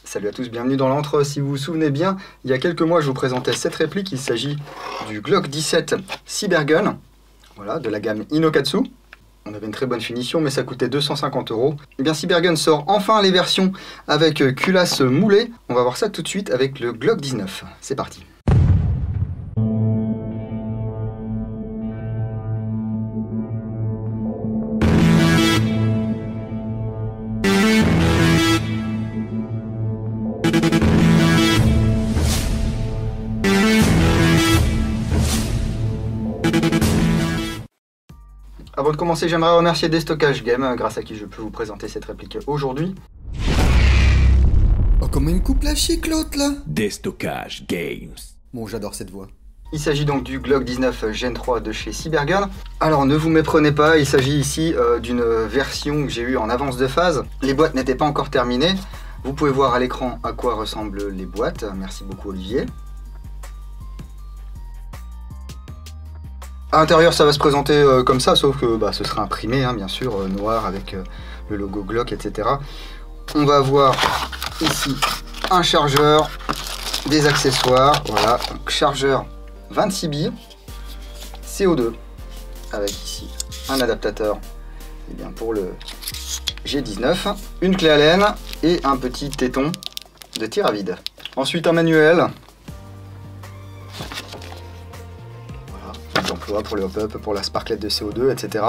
Salut à tous, bienvenue dans l'antre. Si vous vous souvenez bien, il y a quelques mois je vous présentais cette réplique. Il s'agit du Glock 17 Cybergun, voilà, de la gamme Inokatsu. On avait une très bonne finition mais ça coûtait 250 €. Et bien Cybergun sort enfin les versions avec culasse moulée. On va voir ça tout de suite avec le Glock 19. C'est parti. Avant de commencer, j'aimerais remercier Destockage Game, grâce à qui je peux vous présenter cette réplique aujourd'hui. Oh, comment il me coupe la chic l'autre là! Destockage Games. Bon, j'adore cette voix. Il s'agit donc du Glock 19 Gen 3 de chez Cybergun. Alors ne vous méprenez pas, il s'agit ici d'une version que j'ai eue en avance de phase. Les boîtes n'étaient pas encore terminées. Vous pouvez voir à l'écran à quoi ressemblent les boîtes. Merci beaucoup Olivier. À l'intérieur ça va se présenter comme ça, sauf que ce sera imprimé hein, bien sûr, noir avec le logo Glock, etc. On va avoir ici un chargeur, des accessoires, voilà, donc chargeur 26 billes, CO2, avec ici un adaptateur pour le G19, une clé Allen et un petit téton de tir à vide. Ensuite un manuel. D'emploi pour le hop-up, pour la sparklette de CO2, etc.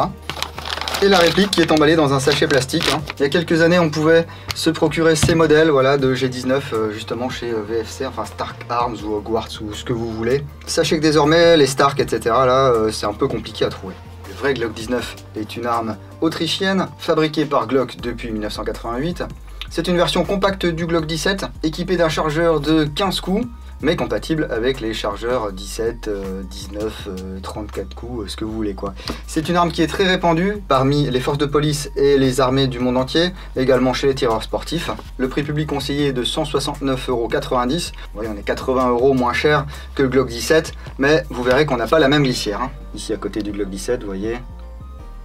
Et la réplique qui est emballée dans un sachet plastique. Hein. Il y a quelques années, on pouvait se procurer ces modèles voilà, de G19 justement chez VFC, enfin Stark Arms ou Hogwarts ou ce que vous voulez. Sachez que désormais, les Stark, etc., là, c'est un peu compliqué à trouver. Le vrai Glock 19 est une arme autrichienne, fabriquée par Glock depuis 1988. C'est une version compacte du Glock 17, équipée d'un chargeur de 15 coups, mais compatible avec les chargeurs 17, 19, 34 coups, ce que vous voulez quoi. C'est une arme qui est très répandue parmi les forces de police et les armées du monde entier, également chez les tireurs sportifs. Le prix public conseillé est de 169,90 €. Oui, on est 80 € moins cher que le Glock 17, mais vous verrez qu'on n'a pas la même glissière. Hein. Ici à côté du Glock 17, vous voyez,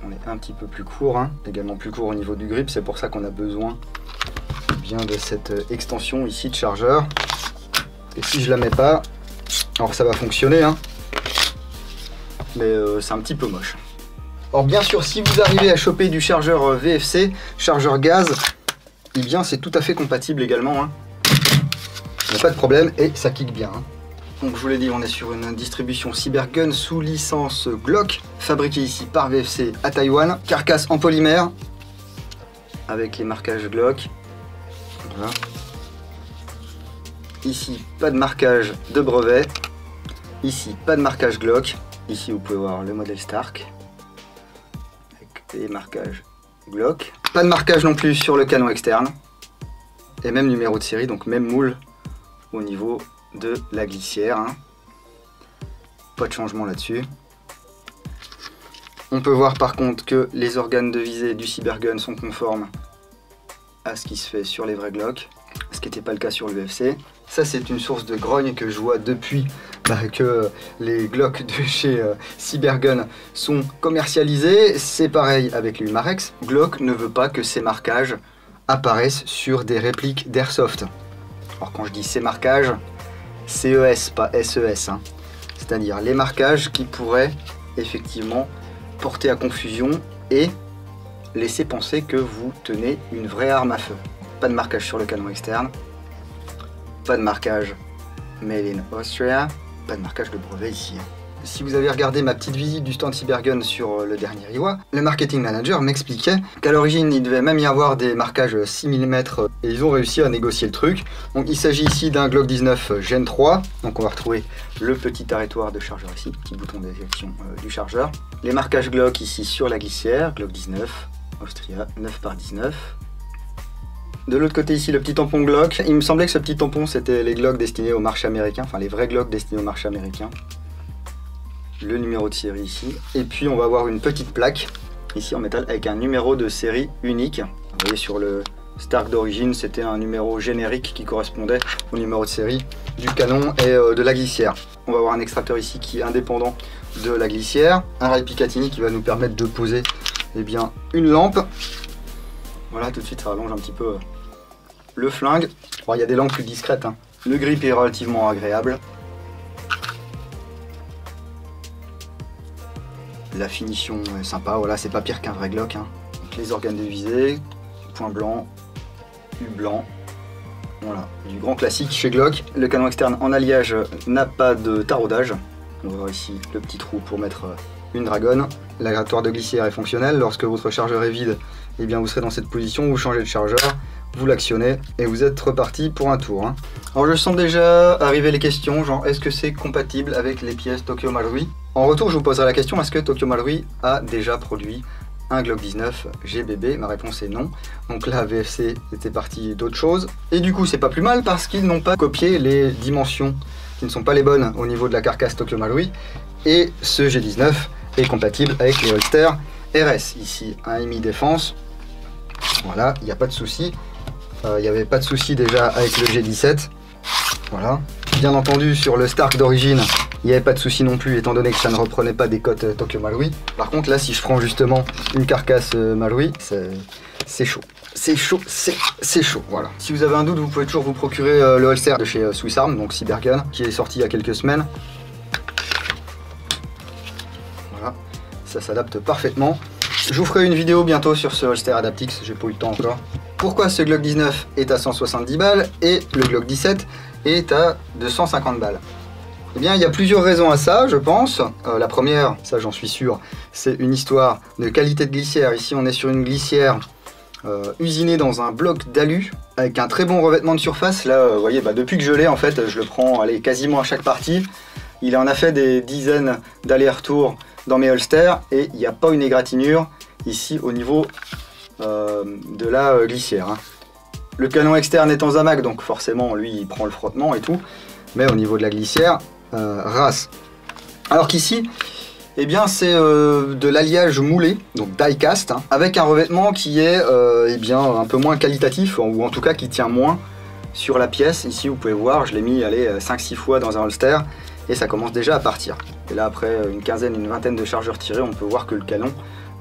on est un petit peu plus court, hein. Également plus court au niveau du grip, c'est pour ça qu'on a besoin bien de cette extension ici de chargeur. Et si je la mets pas, alors ça va fonctionner, hein, mais c'est un petit peu moche. Or bien sûr, si vous arrivez à choper du chargeur VFC, chargeur gaz, eh bien c'est tout à fait compatible également. Hein. Il n'y a pas de problème et ça kick bien. Hein. Donc je vous l'ai dit, on est sur une distribution Cybergun sous licence Glock, fabriquée ici par VFC à Taïwan, carcasse en polymère, avec les marquages Glock. Voilà. Ici, pas de marquage de brevet. Ici, pas de marquage Glock. Ici, vous pouvez voir le modèle Stark. Avec les marquages Glock. Pas de marquage non plus sur le canon externe. Et même numéro de série, donc même moule au niveau de la glissière. Hein. Pas de changement là-dessus. On peut voir par contre que les organes de visée du Cybergun sont conformes à ce qui se fait sur les vrais Glock. Ce qui n'était pas le cas sur l'UFC. Ça c'est une source de grogne que je vois depuis que les Glock de chez Cybergun sont commercialisés. C'est pareil avec l'Umarex. Glock ne veut pas que ces marquages apparaissent sur des répliques d'Airsoft. Alors quand je dis ces marquages, CES, pas SES. Hein. C'est-à-dire les marquages qui pourraient effectivement porter à confusion et laisser penser que vous tenez une vraie arme à feu. Pas de marquage sur le canon externe, pas de marquage Made in Austria, pas de marquage de brevet ici. Si vous avez regardé ma petite visite du stand Cybergun sur le dernier IWA, le marketing manager m'expliquait qu'à l'origine il devait même y avoir des marquages 6 mm et ils ont réussi à négocier le truc. Donc il s'agit ici d'un Glock 19 Gen 3, donc on va retrouver le petit arrêtoir de chargeur ici, petit bouton d'éjection du chargeur. Les marquages Glock ici sur la glissière, Glock 19, Austria 9x19. De l'autre côté ici le petit tampon Glock. Il me semblait que ce petit tampon c'était les Glock destinés au marché américain, enfin les vrais Glock destinés au marché américain. Le numéro de série ici. Et puis on va avoir une petite plaque ici en métal avec un numéro de série unique. Vous voyez sur le Stark d'origine c'était un numéro générique qui correspondait au numéro de série du canon et de la glissière. On va avoir un extracteur ici qui est indépendant de la glissière. Un rail Picatinny qui va nous permettre de poser une lampe. Voilà, tout de suite ça rallonge un petit peu Le flingue, il y a des langues plus discrètes, hein. Le grip est relativement agréable. La finition est sympa, voilà, c'est pas pire qu'un vrai Glock, hein. Donc, les organes de visée, point blanc, U blanc. Voilà, du grand classique chez Glock. Le canon externe en alliage n'a pas de taraudage. On va voir ici le petit trou pour mettre une dragonne. La grattoir de glissière est fonctionnelle. Lorsque votre chargeur est vide, eh bien vous serez dans cette position, vous changez de chargeur, vous l'actionnez et vous êtes reparti pour un tour, hein. Alors je sens déjà arriver les questions, genre est-ce que c'est compatible avec les pièces Tokyo Marui? En retour, je vous poserai la question, est-ce que Tokyo Marui a déjà produit un Glock 19 GBB? Ma réponse est non. Donc là, VFC était parti d'autre chose. Et du coup, c'est pas plus mal parce qu'ils n'ont pas copié les dimensions qui ne sont pas les bonnes au niveau de la carcasse Tokyo Marui. Et ce G19 est compatible avec les holsters RS. Ici, un EMI défense. Voilà, il n'y a pas de souci. Il n'y avait pas de souci déjà avec le G17. Voilà. Bien entendu, sur le Stark d'origine, il n'y avait pas de souci non plus, étant donné que ça ne reprenait pas des cotes Tokyo Marui. Par contre, là, si je prends justement une carcasse Marui, c'est chaud. C'est chaud, c'est chaud, voilà. Si vous avez un doute, vous pouvez toujours vous procurer le holster de chez Swiss Arms, donc Cybergun, qui est sorti il y a quelques semaines. Voilà, ça s'adapte parfaitement. Je vous ferai une vidéo bientôt sur ce holster Adaptix, j'ai pas eu le temps encore. Pourquoi ce Glock 19 est à 170 balles et le Glock 17 est à 250 balles? Eh bien, il y a plusieurs raisons à ça, je pense. La première, ça j'en suis sûr, c'est une histoire de qualité de glissière. Ici, on est sur une glissière usinée dans un bloc d'alu avec un très bon revêtement de surface. Là, vous voyez, depuis que je l'ai, en fait, je le prends quasiment à chaque partie. Il en a fait des dizaines d'allers-retours dans mes holsters et il n'y a pas une égratignure ici au niveau de la glissière, hein. Le canon externe est en Zamac, donc forcément, lui, il prend le frottement et tout. Mais au niveau de la glissière, race. Alors qu'ici, eh bien c'est de l'alliage moulé, donc die cast, hein, avec un revêtement qui est eh bien, un peu moins qualitatif, ou en tout cas qui tient moins sur la pièce. Ici vous pouvez voir, je l'ai mis 5-6 fois dans un holster et ça commence déjà à partir. Et là après une vingtaine de chargeurs tirés, on peut voir que le canon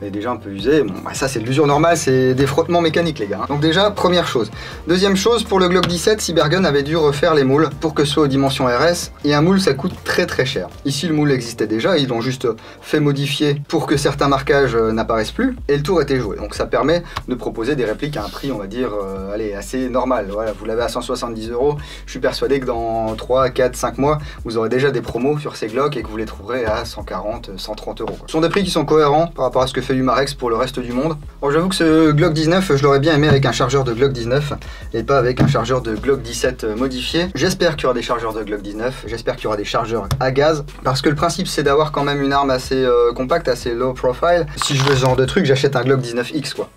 est déjà un peu usé. Bon, ça c'est de l'usure normale, c'est des frottements mécaniques les gars, hein. Donc déjà, première chose. Deuxième chose, pour le Glock 17, Cybergun avait dû refaire les moules pour que ce soit aux dimensions RS, et un moule ça coûte très très cher. Ici le moule existait déjà, ils l'ont juste fait modifier pour que certains marquages n'apparaissent plus, et le tour était joué. Donc ça permet de proposer des répliques à un prix, on va dire, allez, assez normal. Voilà, vous l'avez à 170 €, je suis persuadé que dans 3, 4, 5 mois, vous aurez déjà des promos sur ces Glocks et que vous les trouverez à 140, 130 €. Ce sont des prix qui sont cohérents par rapport à ce que fait Umarex pour le reste du monde. Alors j'avoue que ce Glock 19, je l'aurais bien aimé avec un chargeur de Glock 19 et pas avec un chargeur de Glock 17 modifié. J'espère qu'il y aura des chargeurs de Glock 19, j'espère qu'il y aura des chargeurs à gaz, parce que le principe c'est d'avoir quand même une arme assez compacte, assez low profile. Si je veux ce genre de truc, j'achète un Glock 19X quoi.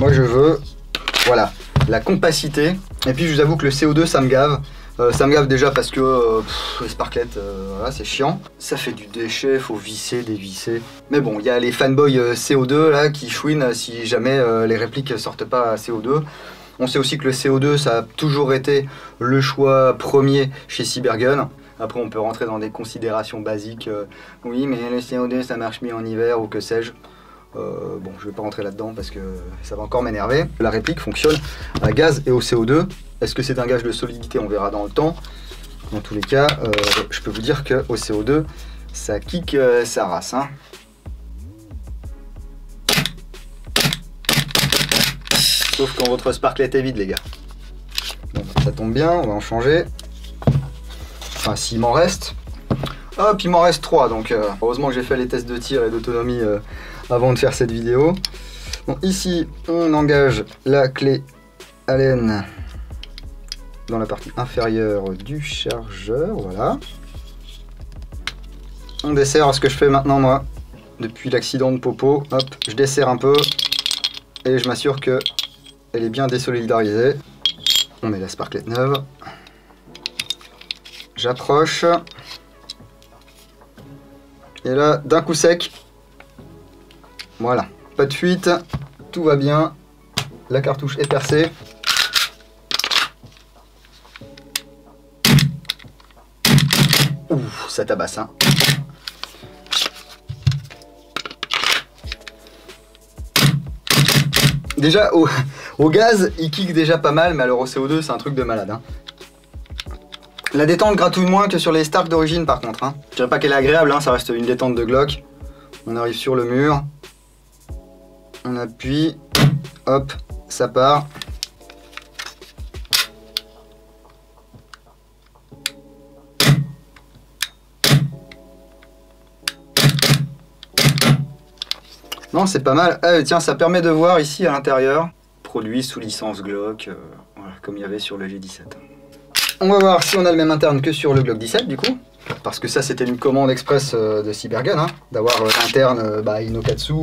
Moi je veux, voilà, la compacité. Et puis je vous avoue que le CO2 ça me gave. Ça me gave déjà parce que les sparklets, voilà, c'est chiant. Ça fait du déchet, faut visser, dévisser. Mais bon, il y a les fanboys CO2 là qui chouinent si jamais les répliques sortent pas à CO2. On sait aussi que le CO2 ça a toujours été le choix premier chez Cybergun. Après on peut rentrer dans des considérations basiques. Oui mais le CO2 ça marche mieux en hiver ou que sais-je. Bon, je vais pas rentrer là-dedans parce que ça va encore m'énerver. La réplique fonctionne à gaz et au CO2. Est-ce que c'est un gage de solidité? On verra dans le temps. Dans tous les cas, je peux vous dire qu'au CO2, ça kick sa race, hein. Sauf quand votre sparklet est vide, les gars. Bon, ça tombe bien, on va en changer. Enfin, s'il m'en reste. Hop, il m'en reste 3, donc heureusement que j'ai fait les tests de tir et d'autonomie avant de faire cette vidéo. Bon, ici, on engage la clé Allen dans la partie inférieure du chargeur, voilà. On desserre, ce que je fais maintenant moi, depuis l'accident de Popo, hop, je desserre un peu et je m'assure que elle est bien désolidarisée. On met la sparklet neuve. J'approche. Et là, d'un coup sec, voilà, pas de fuite, tout va bien, la cartouche est percée. Ouh, ça tabasse, hein. Déjà, Au gaz, il kick déjà pas mal, mais alors au CO2, c'est un truc de malade. Hein. La détente gratouille moins que sur les Stark d'origine par contre. Hein. Je dirais pas qu'elle est agréable, hein, ça reste une détente de Glock. On arrive sur le mur. On appuie. Hop, ça part. Non, c'est pas mal. Ah, tiens, ça permet de voir ici à l'intérieur. Produit sous licence Glock, voilà, comme il y avait sur le G17. On va voir si on a le même interne que sur le Glock 17 du coup. Parce que ça c'était une commande express de Cybergun, hein, d'avoir l'interne Inokatsu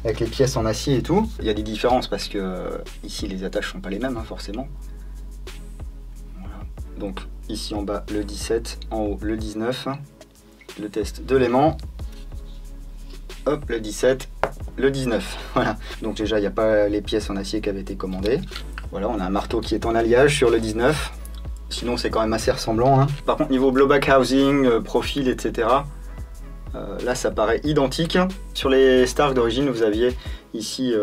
avec les pièces en acier et tout. Il y a des différences parce que ici les attaches sont pas les mêmes hein, forcément. Voilà. Donc ici en bas le 17, en haut le 19. Le test de l'aimant. Hop, le 17, le 19. Voilà. Donc déjà il n'y a pas les pièces en acier qui avaient été commandées. Voilà, on a un marteau qui est en alliage sur le 19. Sinon c'est quand même assez ressemblant. Hein. Par contre niveau blowback housing, profil, etc. Là ça paraît identique. Sur les Stark d'origine vous aviez ici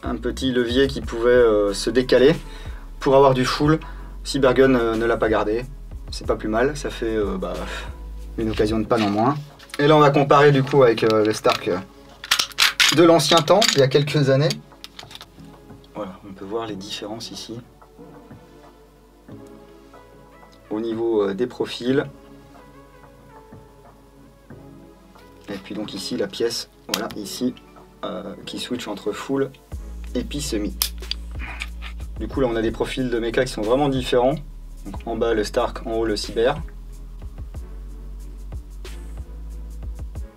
un petit levier qui pouvait se décaler pour avoir du full. Cybergun ne l'a pas gardé. C'est pas plus mal, ça fait une occasion de panne en moins. Et là on va comparer du coup avec le Stark de l'ancien temps, il y a quelques années. Voilà, on peut voir les différences ici. Au niveau des profils. Et puis donc ici la pièce, voilà, ici, qui switch entre full et puis semi. Du coup là on a des profils de mecha qui sont vraiment différents. Donc en bas le Stark, en haut le Cyber.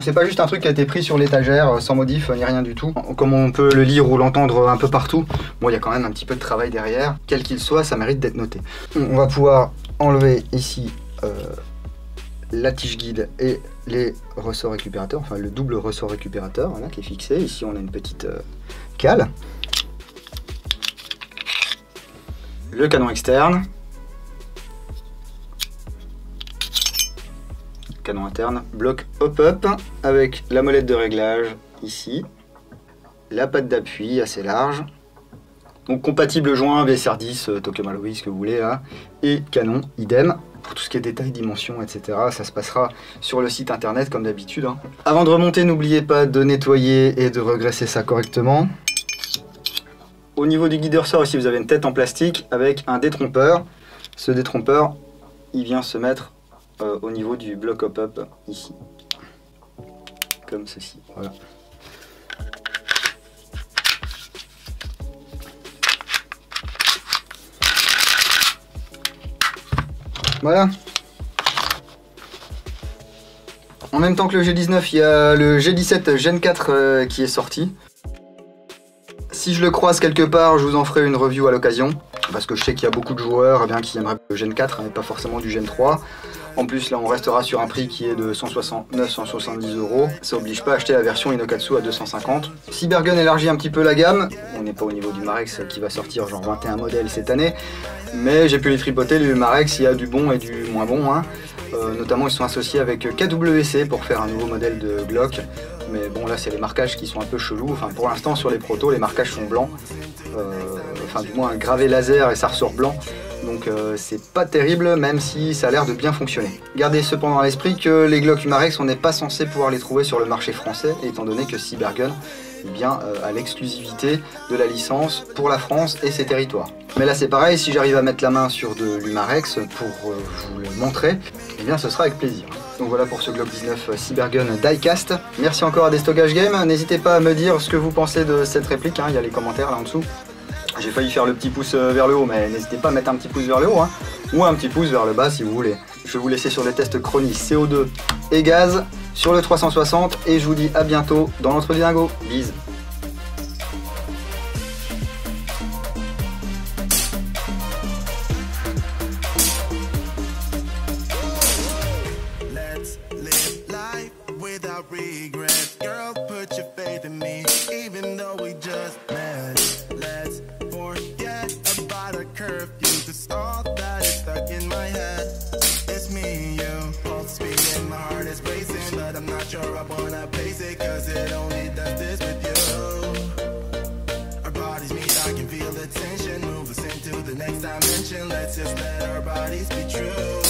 C'est pas juste un truc qui a été pris sur l'étagère sans modif ni rien du tout. Comme on peut le lire ou l'entendre un peu partout, bon il y a quand même un petit peu de travail derrière. Quel qu'il soit, ça mérite d'être noté. On va pouvoir enlever ici la tige guide et les ressorts récupérateurs, enfin le double ressort récupérateur voilà, qui est fixé. Ici on a une petite cale. Le canon externe. Canon interne, bloc hop-up avec la molette de réglage ici, la patte d'appui assez large, donc compatible joint VSR10, Tokyo Marui, ce que vous voulez là, et canon idem. Pour tout ce qui est détails, dimensions, etc., ça se passera sur le site internet comme d'habitude. Hein. Avant de remonter, n'oubliez pas de nettoyer et de regraisser ça correctement. Au niveau du guide ressort ici, vous avez une tête en plastique avec un détrompeur. Ce détrompeur, il vient se mettre au niveau du bloc hop-up ici, comme ceci, voilà. Voilà. En même temps que le G19, il y a le G17 Gen 4 qui est sorti. Si je le croise quelque part, je vous en ferai une review à l'occasion, parce que je sais qu'il y a beaucoup de joueurs qui aimeraient le Gen 4, mais pas forcément du Gen 3. En plus, là, on restera sur un prix qui est de 169-170 €. Ça oblige pas à acheter la version Inokatsu à 250. Cybergun élargit un petit peu la gamme. On n'est pas au niveau du Marex qui va sortir genre 21 modèles cette année. Mais j'ai pu les tripoter, le Marex, il y a du bon et du moins bon. Hein. Notamment, ils sont associés avec KWC pour faire un nouveau modèle de Glock. Mais bon, là, c'est les marquages qui sont un peu chelous. Enfin, pour l'instant, sur les protos, les marquages sont blancs. Enfin, du moins, gravé laser et ça ressort blanc. Donc c'est pas terrible, même si ça a l'air de bien fonctionner. Gardez cependant à l'esprit que les Glock Umarex, on n'est pas censé pouvoir les trouver sur le marché français, étant donné que Cybergun a l'exclusivité de la licence pour la France et ses territoires. Mais là c'est pareil, si j'arrive à mettre la main sur de l'Umarex pour vous le montrer, eh bien ce sera avec plaisir. Donc voilà pour ce Glock 19 Cybergun Diecast. Merci encore à Destockage Game, n'hésitez pas à me dire ce que vous pensez de cette réplique, hein. Il y a les commentaires là en dessous. J'ai failli faire le petit pouce vers le haut, mais n'hésitez pas à mettre un petit pouce vers le haut, hein, ou un petit pouce vers le bas si vous voulez. Je vais vous laisser sur les tests Chronis CO2 et gaz sur le 360 et je vous dis à bientôt dans l'autre dingo. Bise. But I'm not sure I wanna face it, cause it only does this with you. bodies be true.